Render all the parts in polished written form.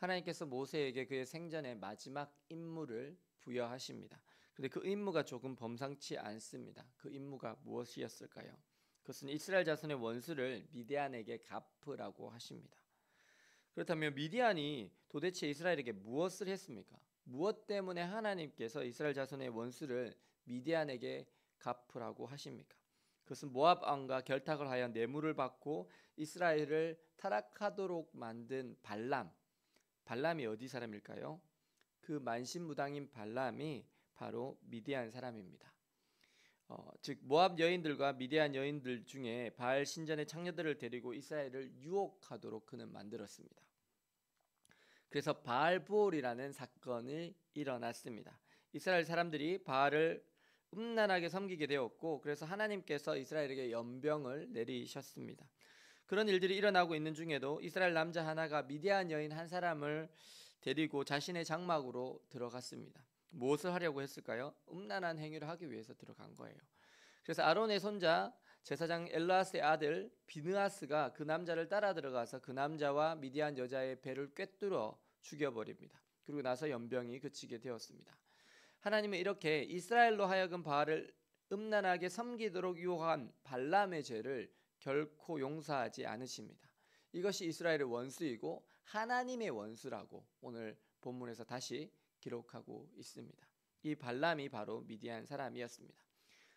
하나님께서 모세에게 그의 생전의 마지막 임무를 부여하십니다. 그런데 그 임무가 조금 범상치 않습니다. 그 임무가 무엇이었을까요? 그것은 이스라엘 자손의 원수를 미디안에게 갚으라고 하십니다. 그렇다면 미디안이 도대체 이스라엘에게 무엇을 했습니까? 무엇 때문에 하나님께서 이스라엘 자손의 원수를 미디안에게 갚으라고 하십니까? 그것은 모압 왕과 결탁을 하여 뇌물을 받고 이스라엘을 타락하도록 만든 발람이 어디 사람일까요? 그 만신무당인 발람이 바로 미디안 사람입니다. 즉 모압 여인들과 미디안 여인들 중에 바알 신전의 창녀들을 데리고 이스라엘을 유혹하도록 그는 만들었습니다. 그래서 바알부올이라는 사건이 일어났습니다. 이스라엘 사람들이 바알을 음란하게 섬기게 되었고, 그래서 하나님께서 이스라엘에게 연병을 내리셨습니다. 그런 일들이 일어나고 있는 중에도 이스라엘 남자 하나가 미디안 여인 한 사람을 데리고 자신의 장막으로 들어갔습니다. 무엇을 하려고 했을까요? 음란한 행위를 하기 위해서 들어간 거예요. 그래서 아론의 손자 제사장 엘라스의 아들 비느하스가 그 남자를 따라 들어가서 그 남자와 미디안 여자의 배를 꿰뚫어 죽여버립니다. 그리고 나서 연병이 그치게 되었습니다. 하나님은 이렇게 이스라엘로 하여금 바알을 음란하게 섬기도록 유혹한 발람의 죄를 결코 용서하지 않으십니다. 이것이 이스라엘의 원수이고 하나님의 원수라고 오늘 본문에서 다시 기록하고 있습니다. 이 발람이 바로 미디안 사람이었습니다.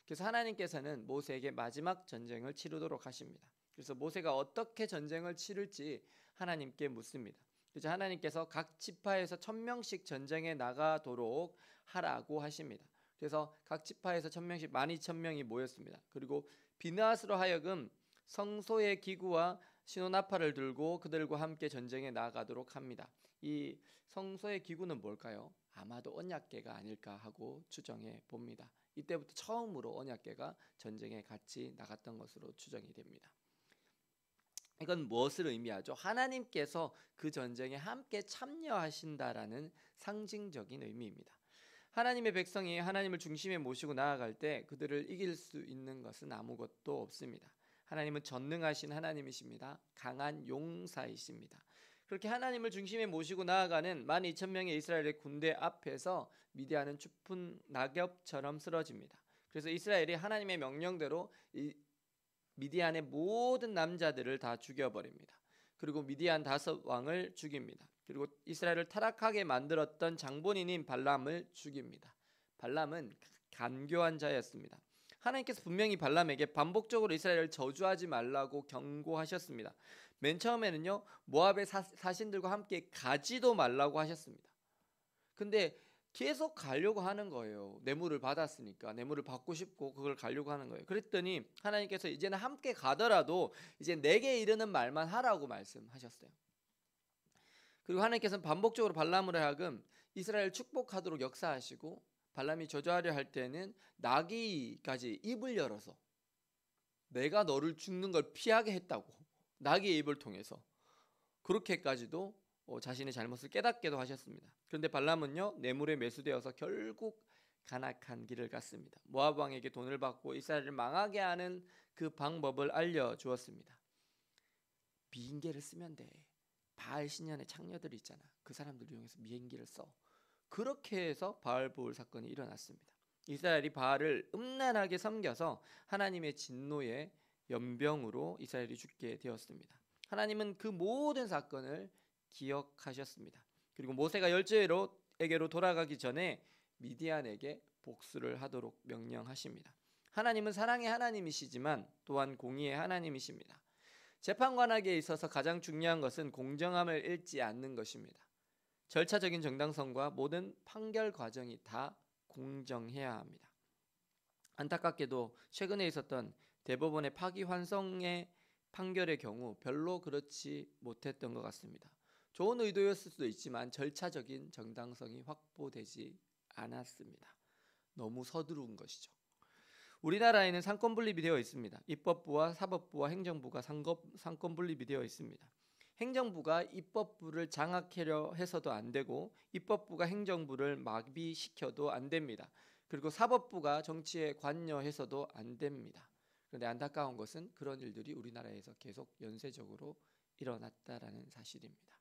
그래서 하나님께서는 모세에게 마지막 전쟁을 치르도록 하십니다. 그래서 모세가 어떻게 전쟁을 치를지 하나님께 묻습니다. 그래서 하나님께서 각 지파에서 1000명씩 전쟁에 나가도록 하라고 하십니다. 그래서 각 지파에서 1000명씩 12000명이 모였습니다. 그리고 비느하스로 하여금 성소의 기구와 시노나팔을 들고 그들과 함께 전쟁에 나가도록 합니다. 이 성소의 기구는 뭘까요? 아마도 언약궤가 아닐까 하고 추정해 봅니다. 이때부터 처음으로 언약궤가 전쟁에 같이 나갔던 것으로 추정이 됩니다. 이건 무엇을 의미하죠? 하나님께서 그 전쟁에 함께 참여하신다라는 상징적인 의미입니다. 하나님의 백성이 하나님을 중심에 모시고 나아갈 때 그들을 이길 수 있는 것은 아무것도 없습니다. 하나님은 전능하신 하나님이십니다. 강한 용사이십니다. 그렇게 하나님을 중심에 모시고 나아가는 12000명의 이스라엘의 군대 앞에서 미디안은 춥은 낙엽처럼 쓰러집니다. 그래서 이스라엘이 하나님의 명령대로 미디안의 모든 남자들을 다 죽여버립니다. 그리고 미디안 5왕을 죽입니다. 그리고 이스라엘을 타락하게 만들었던 장본인인 발람을 죽입니다. 발람은 간교한 자였습니다. 하나님께서 분명히 발람에게 반복적으로 이스라엘을 저주하지 말라고 경고하셨습니다. 맨 처음에는요, 모압의 사신들과 함께 가지도 말라고 하셨습니다. 근데 계속 가려고 하는 거예요. 뇌물을 받았으니까 뇌물을 받고 싶고 그걸 가려고 하는 거예요. 그랬더니 하나님께서 이제는 함께 가더라도 이제 내게 이르는 말만 하라고 말씀하셨어요. 그리고 하나님께서는 반복적으로 발람으로 하여금 이스라엘 축복하도록 역사하시고, 발람이 저주하려 할 때는 나귀까지 입을 열어서 내가 너를 죽는 걸 피하게 했다고, 나귀의 입을 통해서 그렇게까지도 자신의 잘못을 깨닫게도 하셨습니다. 그런데 발람은요, 뇌물에 매수되어서 결국 간악한 길을 갔습니다. 모압 왕에게 돈을 받고 이스라엘을 망하게 하는 그 방법을 알려주었습니다. 비인계를 쓰면 돼. 바알 신년의 창녀들 있잖아. 그 사람들 이용해서 비인계를 써. 그렇게 해서 바알부올 사건이 일어났습니다. 이스라엘이 바알을 음란하게 섬겨서 하나님의 진노의 연병으로 이스라엘이 죽게 되었습니다. 하나님은 그 모든 사건을 기억하셨습니다. 그리고 모세가 열조에게로 돌아가기 전에 미디안에게 복수를 하도록 명령하십니다. 하나님은 사랑의 하나님이시지만 또한 공의의 하나님이십니다. 재판관에게 있어서 가장 중요한 것은 공정함을 잃지 않는 것입니다. 절차적인 정당성과 모든 판결 과정이 다 공정해야 합니다. 안타깝게도 최근에 있었던 대법원의 파기환송의 판결의 경우 별로 그렇지 못했던 것 같습니다. 좋은 의도였을 수도 있지만 절차적인 정당성이 확보되지 않았습니다. 너무 서두른 것이죠. 우리나라에는 상권 분립이 되어 있습니다. 입법부와 사법부와 행정부가 상권 분립이 되어 있습니다. 행정부가 입법부를 장악하려 해서도 안 되고, 입법부가 행정부를 마비시켜도 안 됩니다. 그리고 사법부가 정치에 관여해서도 안 됩니다. 그런데 안타까운 것은 그런 일들이 우리나라에서 계속 연쇄적으로 일어났다라는 사실입니다.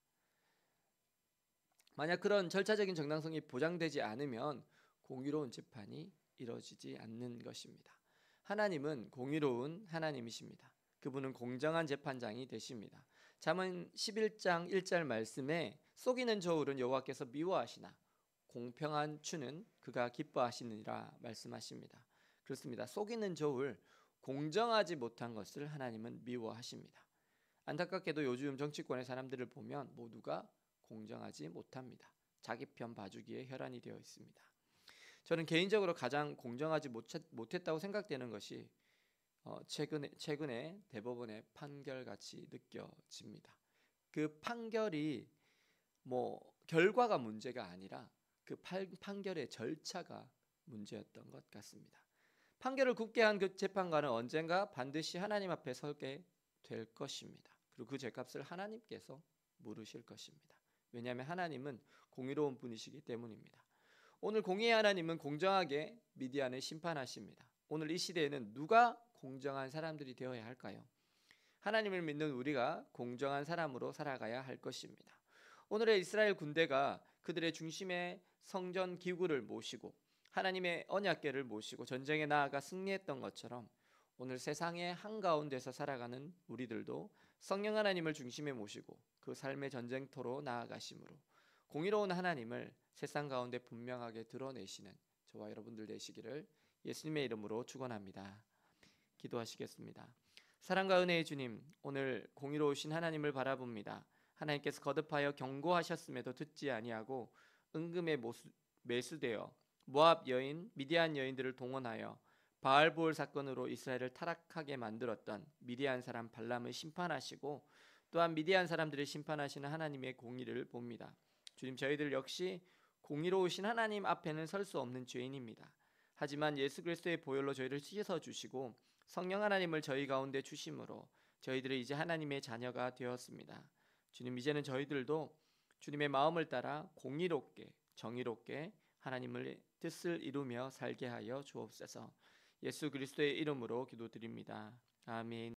만약 그런 절차적인 정당성이 보장되지 않으면 공의로운 재판이 이루어지지 않는 것입니다. 하나님은 공의로운 하나님이십니다. 그분은 공정한 재판장이 되십니다. 잠언 11장 1절 말씀에 속이는 저울은 여호와께서 미워하시나 공평한 추는 그가 기뻐하시느니라 말씀하십니다. 그렇습니다. 속이는 저울, 공정하지 못한 것을 하나님은 미워하십니다. 안타깝게도 요즘 정치권의 사람들을 보면 모두가 공정하지 못합니다. 자기 편 봐주기에 혈안이 되어 있습니다. 저는 개인적으로 가장 공정하지 못했다고 생각되는 것이 최근에 대법원의 판결같이 느껴집니다. 그 판결이 결과가 문제가 아니라 그 판결의 절차가 문제였던 것 같습니다. 판결을 굳게 한 그 재판관은 언젠가 반드시 하나님 앞에 서게 될 것입니다. 그리고 그 죄값을 하나님께서 물으실 것입니다. 왜냐하면 하나님은 공의로운 분이시기 때문입니다. 오늘 공의의 하나님은 공정하게 미디안을 심판하십니다. 오늘 이 시대에는 누가 공정한 사람들이 되어야 할까요? 하나님을 믿는 우리가 공정한 사람으로 살아가야 할 것입니다. 오늘의 이스라엘 군대가 그들의 중심에 성전 기구를 모시고 하나님의 언약궤를 모시고 전쟁에 나아가 승리했던 것처럼 오늘 세상의 한가운데서 살아가는 우리들도 성령 하나님을 중심에 모시고 그 삶의 전쟁터로 나아가심으로 공의로운 하나님을 세상 가운데 분명하게 드러내시는 저와 여러분들 되시기를 예수님의 이름으로 축원합니다. 기도하시겠습니다. 사랑과 은혜의 주님, 오늘 공의로우신 하나님을 바라봅니다. 하나님께서 거듭하여 경고하셨음에도 듣지 아니하고 은금에 매수되어 모압 여인, 미디안 여인들을 동원하여 바알보을 사건으로 이스라엘을 타락하게 만들었던 미디안 사람 발람을 심판하시고 또한 미디안 사람들을 심판하시는 하나님의 공의를 봅니다. 주님, 저희들 역시 공의로우신 하나님 앞에는 설 수 없는 죄인입니다. 하지만 예수 그리스도의 보혈로 저희를 씻어 주시고 성령 하나님을 저희 가운데 주심으로 저희들이 이제 하나님의 자녀가 되었습니다. 주님, 이제는 저희들도 주님의 마음을 따라 공의롭게 정의롭게 하나님의 뜻을 이루며 살게 하여 주옵소서. 예수 그리스도의 이름으로 기도드립니다. 아멘.